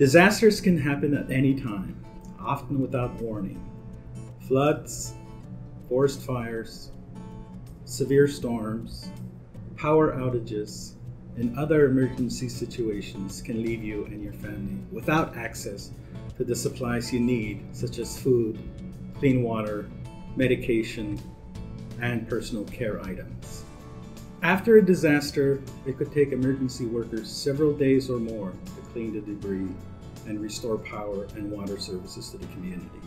Disasters can happen at any time, often without warning. Floods, forest fires, severe storms, power outages, and other emergency situations can leave you and your family without access to the supplies you need, such as food, clean water, medication, and personal care items. After a disaster, it could take emergency workers several days or more to clean the debris and restore power and water services to the community.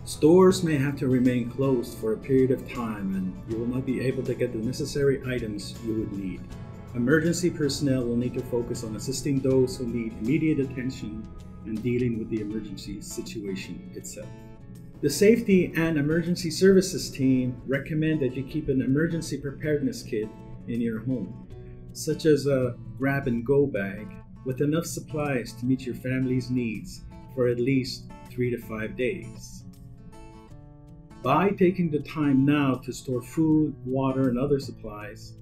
Stores may have to remain closed for a period of time, and you will not be able to get the necessary items you would need. Emergency personnel will need to focus on assisting those who need immediate attention and dealing with the emergency situation itself. The Safety and Emergency Services team recommend that you keep an emergency preparedness kit in your home, such as a grab-and-go bag with enough supplies to meet your family's needs for at least 3 to 5 days. By taking the time now to store food, water, and other supplies,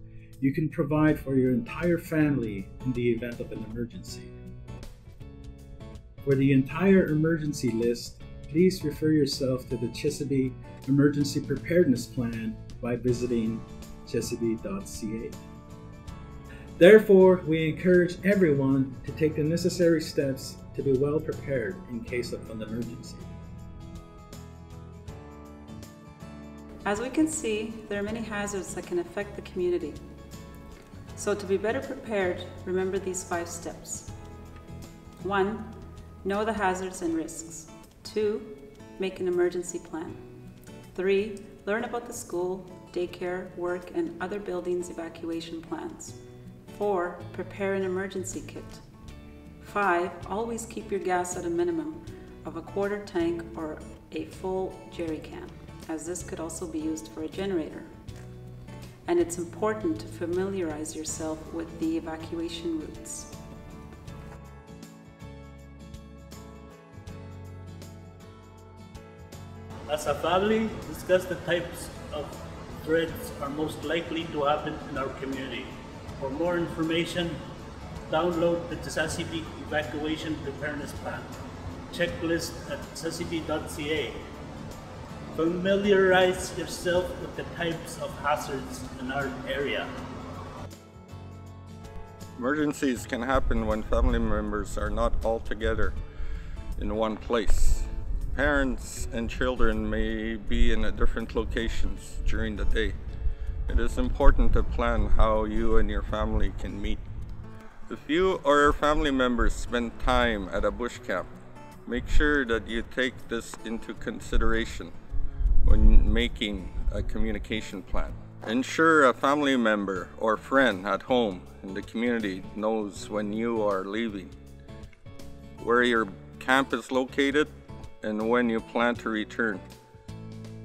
you can provide for your entire family in the event of an emergency. For the entire emergency list, please refer yourself to the CHISASIBI Emergency Preparedness Plan by visiting chisasibi.ca. Therefore, we encourage everyone to take the necessary steps to be well prepared in case of an emergency. As we can see, there are many hazards that can affect the community. So to be better prepared, remember these 5 steps. 1. Know the hazards and risks. 2. Make an emergency plan. 3. Learn about the school, daycare, work, and other buildings' evacuation plans. 4. Prepare an emergency kit. 5. Always keep your gas at a minimum of a quarter tank or a full jerry can, as this could also be used for a generator. And it's important to familiarize yourself with the evacuation routes. As a family, discuss the types of threats are most likely to happen in our community. For more information, download the CHISASIBI Evacuation Preparedness Plan. Checklist at chisasibi.ca. Familiarize yourself with the types of hazards in our area. Emergencies can happen when family members are not all together in one place. Parents and children may be in different locations during the day. It is important to plan how you and your family can meet. If you or your family members spend time at a bush camp, make sure that you take this into consideration when making a communication plan. Ensure a family member or friend at home in the community knows when you are leaving, where your camp is located, and when you plan to return.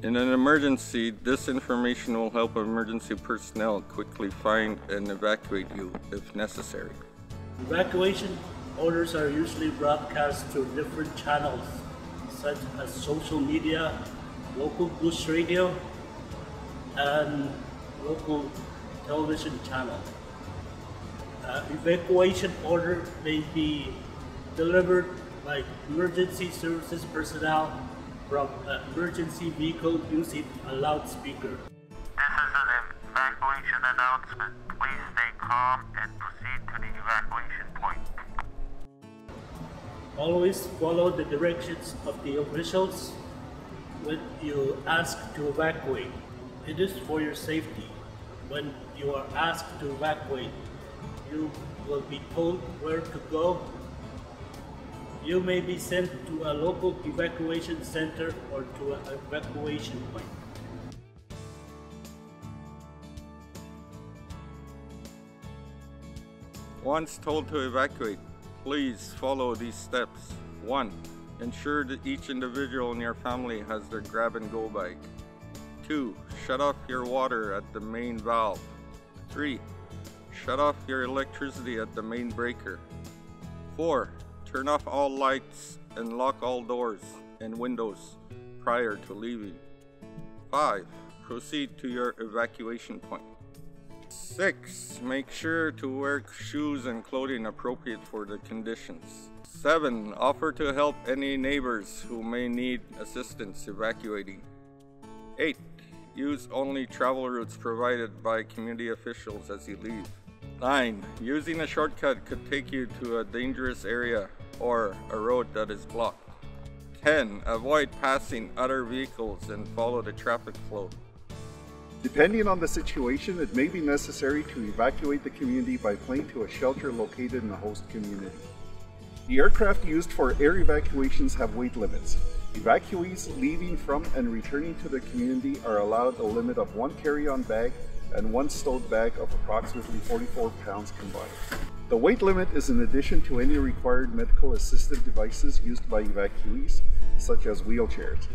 In an emergency, this information will help emergency personnel quickly find and evacuate you if necessary. Evacuation orders are usually broadcast through different channels, such as social media, local bush radio, and local television channel. Evacuation order may be delivered by emergency services personnel from an emergency vehicle using a loudspeaker. This is an evacuation announcement. Please stay calm and proceed to the evacuation point. Always follow the directions of the officials when you ask to evacuate. It is for your safety. When you are asked to evacuate, you will be told where to go. You may be sent to a local evacuation center or to an evacuation point. Once told to evacuate, please follow these steps. 1. Ensure that each individual in your family has their grab-and-go bag. 2. Shut off your water at the main valve. 3. Shut off your electricity at the main breaker. 4. Turn off all lights and lock all doors and windows prior to leaving. 5. Proceed to your evacuation point. 6. Make sure to wear shoes and clothing appropriate for the conditions. 7. Offer to help any neighbors who may need assistance evacuating. 8. Use only travel routes provided by community officials as you leave. 9. Using a shortcut could take you to a dangerous area or a road that is blocked. 10. Avoid passing other vehicles and follow the traffic flow. Depending on the situation, it may be necessary to evacuate the community by plane to a shelter located in the host community. The aircraft used for air evacuations have weight limits. Evacuees leaving from and returning to the community are allowed a limit of 1 carry-on bag and 1 stowed bag of approximately 44 pounds combined. The weight limit is in addition to any required medical assistive devices used by evacuees, such as wheelchairs.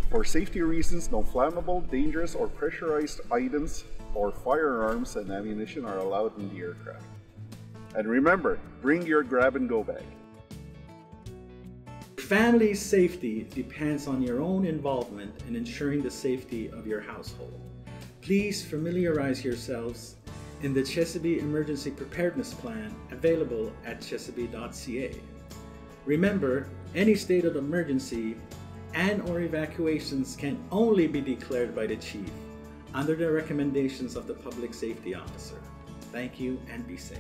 For safety reasons, no flammable, dangerous, or pressurized items or firearms and ammunition are allowed in the aircraft. And remember, bring your grab-and-go bag. Family's safety depends on your own involvement in ensuring the safety of your household. Please familiarize yourselves in the CHISASIBI Emergency Preparedness Plan available at chisasibi.ca. Remember, any state of emergency and/or evacuations can only be declared by the Chief under the recommendations of the Public Safety Officer. Thank you and be safe.